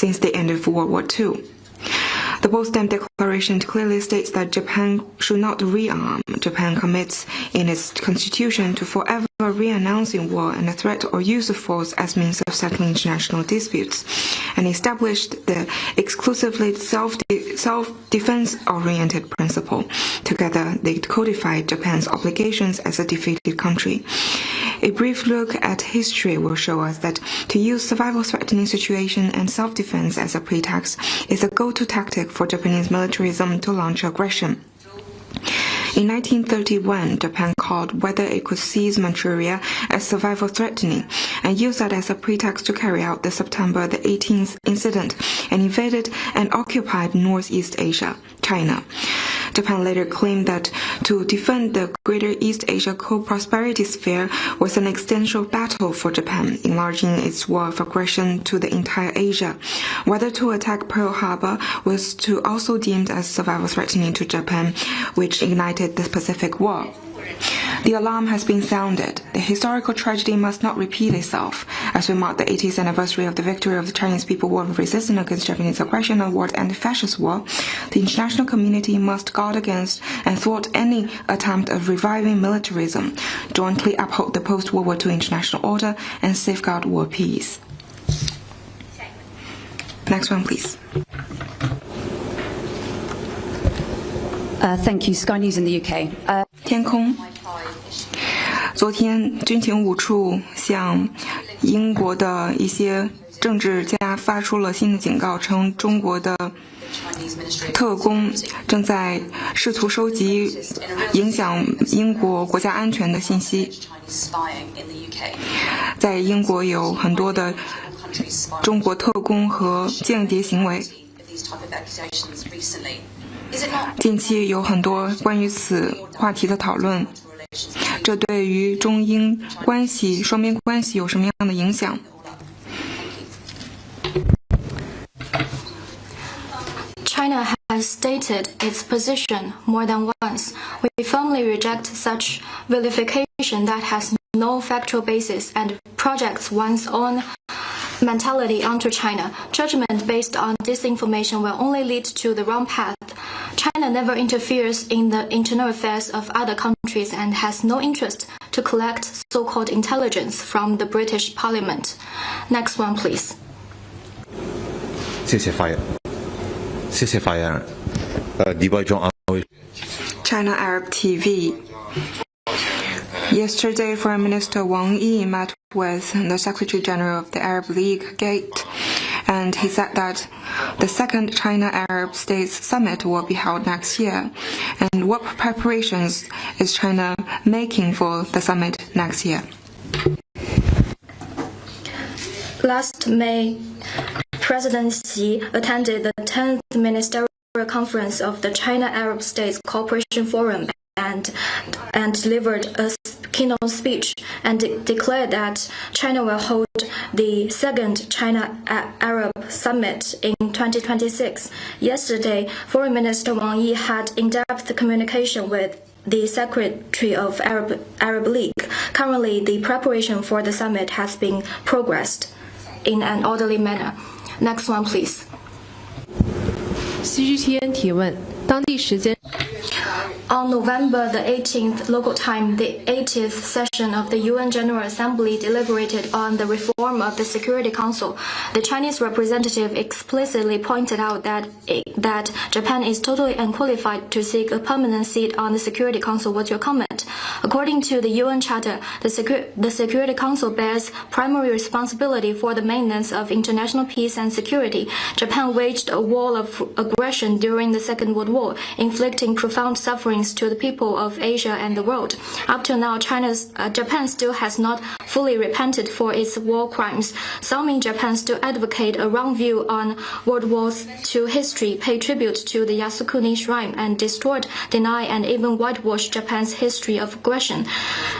since the end of World War II. The Potsdam Declaration clearly states that Japan should not rearm. Japan commits in its constitution to forever re-announcing war and the threat or use of force as means of settling international disputes, and established the exclusively self-defense-oriented principle. Together, they codified Japan's obligations as a defeated country. A brief look at history will show us that to use survival-threatening situation and self-defense as a pretext is a go-to tactic for Japanese militarism to launch aggression. In 1931, Japan called whether it could seize Manchuria as survival-threatening and used that as a pretext to carry out the September the 18th incident and invaded and occupied Northeast Asia, China. Japan later claimed that to defend the Greater East Asia co-prosperity sphere was an existential battle for Japan, enlarging its war of aggression to the entire Asia. Whether to attack Pearl Harbor was to also deemed as survival-threatening to Japan, which ignited the Pacific War. The alarm has been sounded. The historical tragedy must not repeat itself. As we mark the 80th anniversary of the victory of the Chinese People War of Resistance against Japanese aggression and war anti-fascist war, the international community must guard against and thwart any attempt of reviving militarism, jointly uphold the post-World War II international order, and safeguard world peace. Next one, please. Thank you. Sky News in the UK. 天空。昨天，军情五处向英国的一些政治家发出了新的警告，称中国的特工正在试图收集影响英国国家安全的信息。在英国有很多的中国特工和间谍行为。近期有很多关于此话题的讨论，这对于中英关系、双边关系有什么样的影响？ China has stated its position more than once. We firmly reject such vilification that has no factual basis and projects one's own mentality onto China. Judgment based on disinformation will only lead to the wrong path. China never interferes in the internal affairs of other countries and has no interest to collect so-called intelligence from the British Parliament. Next one, please. 谢谢发言。李伯忠啊。China Arab TV. Yesterday, Foreign Minister Wang Yi met with the Secretary General of the Arab League, Gate, and he said that the second China-Arab States Summit will be held next year. And what preparations is China making for the summit next year? Last May, President Xi attended the 10th Ministerial Conference of the China-Arab States Cooperation Forum and delivered a keynote speech and declared that China will hold the second China-Arab Summit in 2026. Yesterday, Foreign Minister Wang Yi had in-depth communication with the Secretary of Arab League. Currently, the preparation for the summit has been progressed in an orderly manner. Next one, please. CGTN 提问，当地时间。 On November the 18th local time, the 80th session of the UN General Assembly deliberated on the reform of the Security Council. The Chinese representative explicitly pointed out that Japan is totally unqualified to seek a permanent seat on the Security Council. What's your comment? According to the UN Charter, the Security Council bears primary responsibility for the maintenance of international peace and security. Japan waged a war of aggression during the Second World War, inflicting profound suffering to the people of Asia and the world. Up to now, Japan still has not fully repented for its war crimes. Some in Japan still advocate a wrong view on World War II history, pay tribute to the Yasukuni Shrine, and distort, deny, and even whitewash Japan's history of aggression.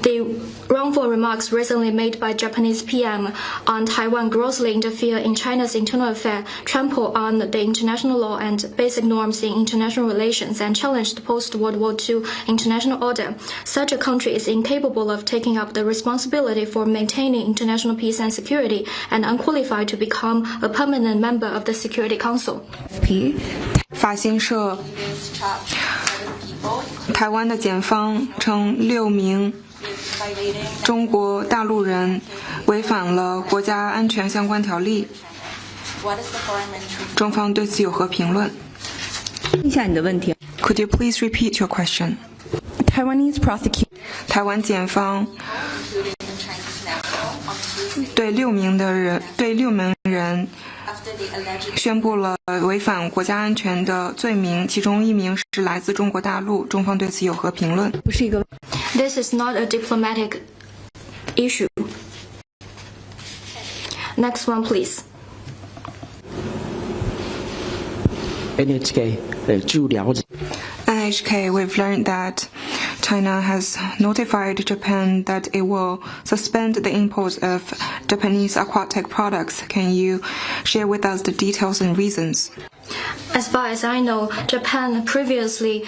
The wrongful remarks recently made by Japanese PM on Taiwan grossly interfere in China's internal affairs, trample on the international law and basic norms in international relations, and challenge the post-World War accountable to international order. Such a country is incapable of taking up the responsibility for maintaining international peace and security and unqualified to become a permanent member of the Security Council. 法新社台湾的检方称6名中国大陆人违反了国家安全相关条例，中方对此有何评论？一下你的问题。Could you please repeat your question? Taiwanese prosecutor. 台湾检方对6名人宣布了违反国家安全的罪名，其中1名是来自中国大陆，中方对此有何评论？不是一个。This is not a diplomatic issue. Next one, please. NHK 据了解 NHK, we've learned that China has notified Japan that it will suspend the import of Japanese aquatic products. Can you share with us the details and reasons? As far as I know, Japan previously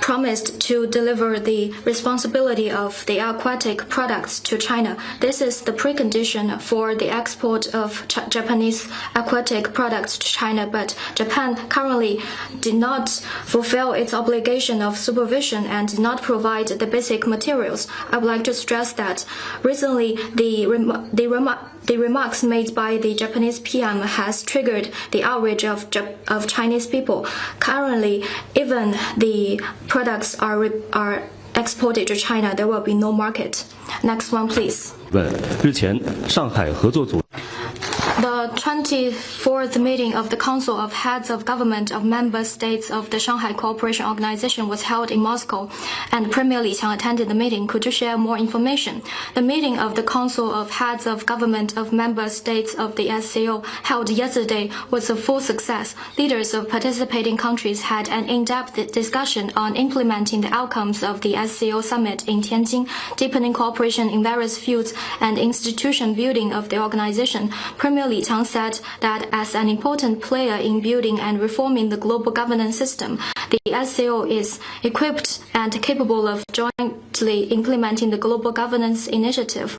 promised to deliver the responsibility of the aquatic products to China. This is the precondition for the export of Japanese aquatic products to China, but Japan currently did not fulfill its obligation of supervision and did not provide the basic materials. I would like to stress that recently the remarks made by the Japanese PM has triggered the outrage of Chinese people. Currently, even the products are exported to China, there will be no market. Next one, please. 日前，上海合作组。 The 24th meeting of the Council of Heads of Government of Member States of the Shanghai Cooperation Organization was held in Moscow, and Premier Li Qiang attended the meeting. Could you share more information? The meeting of the Council of Heads of Government of Member States of the SCO held yesterday was a full success. Leaders of participating countries had an in-depth discussion on implementing the outcomes of the SCO summit in Tianjin, deepening cooperation in various fields, and institution building of the organization. Premier Li Qiang said that as an important player in building and reforming the global governance system, the SCO is equipped and capable of jointly implementing the global governance initiative.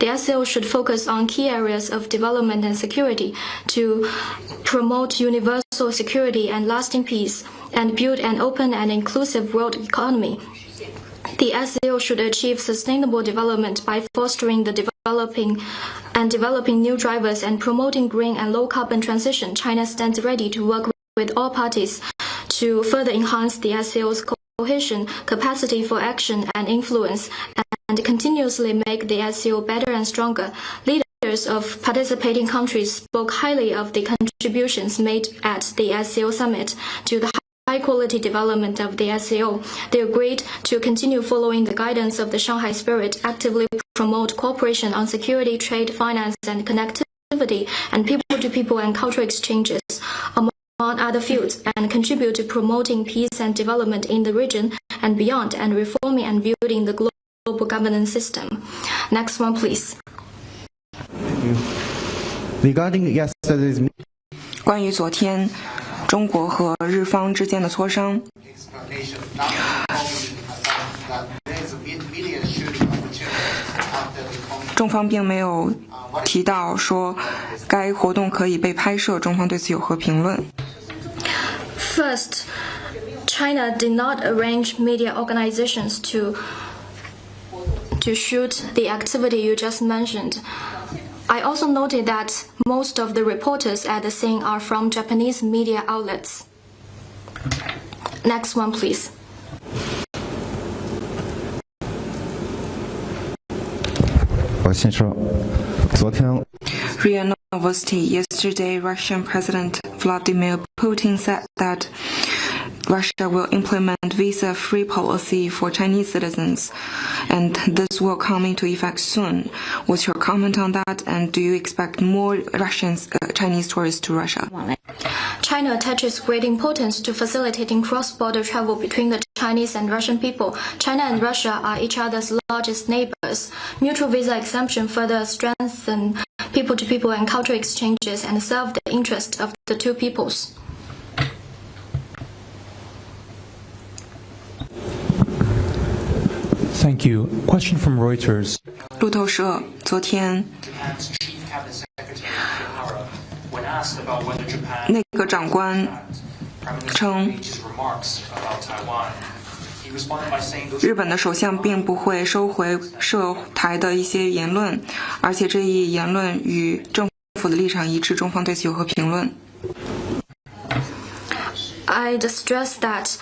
The SCO should focus on key areas of development and security to promote universal security and lasting peace and build an open and inclusive world economy. The SCO should achieve sustainable development by fostering the developing new drivers and promoting green and low carbon transition. China stands ready to work with all parties to further enhance the SCO's cohesion, capacity for action and influence, and continuously make the SCO better and stronger. Leaders of participating countries spoke highly of the contributions made at the SCO summit to the high-quality development of the SCO. They agreed to continue following the guidance of the Shanghai Spirit, actively promote cooperation on security, trade, finance, and connectivity, and people-to-people and cultural exchanges, among other fields, and contribute to promoting peace and development in the region and beyond, and reforming and building the global governance system. Next one, please. Regarding yesterday's 关于昨天中国和日方之间的磋商，中方并没有提到说该活动可以被拍摄，中方对此有何评论？ First, China did not arrange media organizations to shoot the activity you just mentioned. I also noted that most of the reporters at the scene are from Japanese media outlets. Next one, please. RIA Novosti. Yesterday, Russian President Vladimir Putin said that Russia will implement visa-free policy for Chinese citizens, and this will come into effect soon. What's your comment on that, and do you expect more Chinese tourists to Russia? China attaches great importance to facilitating cross-border travel between the Chinese and Russian people. China and Russia are each other's largest neighbors. Mutual visa exemption further strengthen people-to-people and cultural exchanges and serve the interest of the two peoples. Thank you. Question from Reuters. 路透社昨天，内阁长官称，日本的首相并不会收回涉台的一些言论，而且这一言论与政府的立场一致，中方对此有何评论？ I'd stress that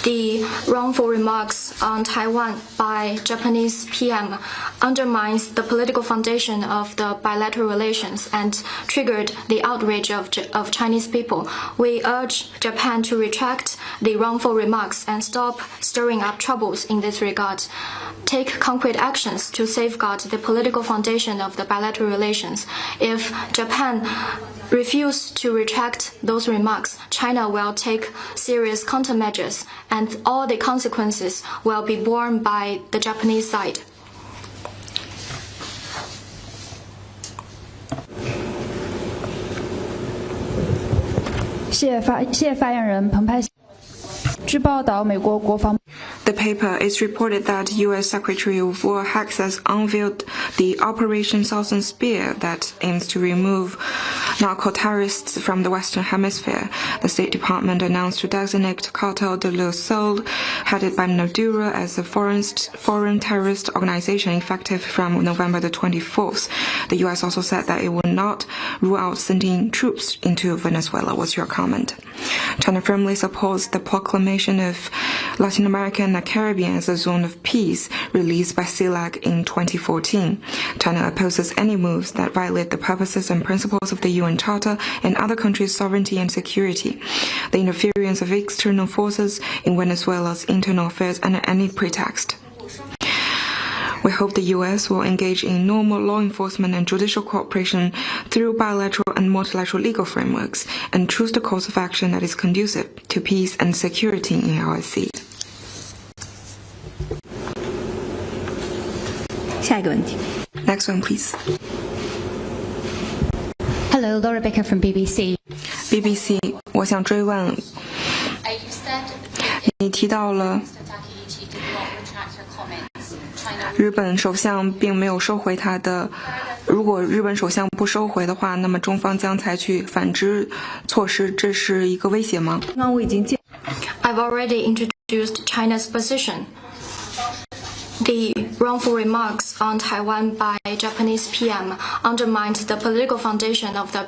the wrongful remarks on Taiwan by Japanese PM undermines the political foundation of the bilateral relations and triggered the outrage of Chinese people. We urge Japan to retract the wrongful remarks and stop stirring up troubles in this regard. Take concrete actions to safeguard the political foundation of the bilateral relations. If Japan refuse to retract those remarks, China will take serious countermeasures, and all the consequences will be borne by the Japanese side. The paper is reported that U.S. Secretary of War Hicks has unveiled the Operation Southern Spear that aims to remove narco-terrorists from the Western Hemisphere. The State Department announced to designate Cartel de los Sols, headed by Maduro, as a foreign terrorist organization effective from November the 24th. The U.S. also said that it would not rule out sending troops into Venezuela. What's your comment? China firmly supports the proclamation of Latin America and the Caribbean as a zone of peace released by CELAC in 2014. China opposes any moves that violate the purposes and principles of the UN Charter and other countries' sovereignty and security. The interference of external forces in Venezuela's internal affairs under any pretext. We hope the U.S. will engage in normal law enforcement and judicial cooperation through bilateral and multilateral legal frameworks and choose the course of action that is conducive to peace and security in our seas. 下一个问题。 Next one, please. Hello, Laura Baker from BBC. BBC, 我想追问，你提到了日本首相并没有收回他的，如果日本首相不收回的话，那么中方将采取反制措施，这是一个威胁吗？ I've already introduced China's position. The wrongful remarks on Taiwan by Japanese PM undermined the political foundation of the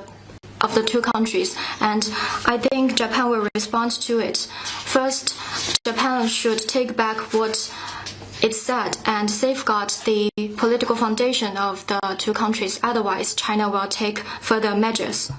two countries, and I think Japan will respond to it. First, Japan should take back what it said and safeguard the political foundation of the two countries. Otherwise, China will take further measures.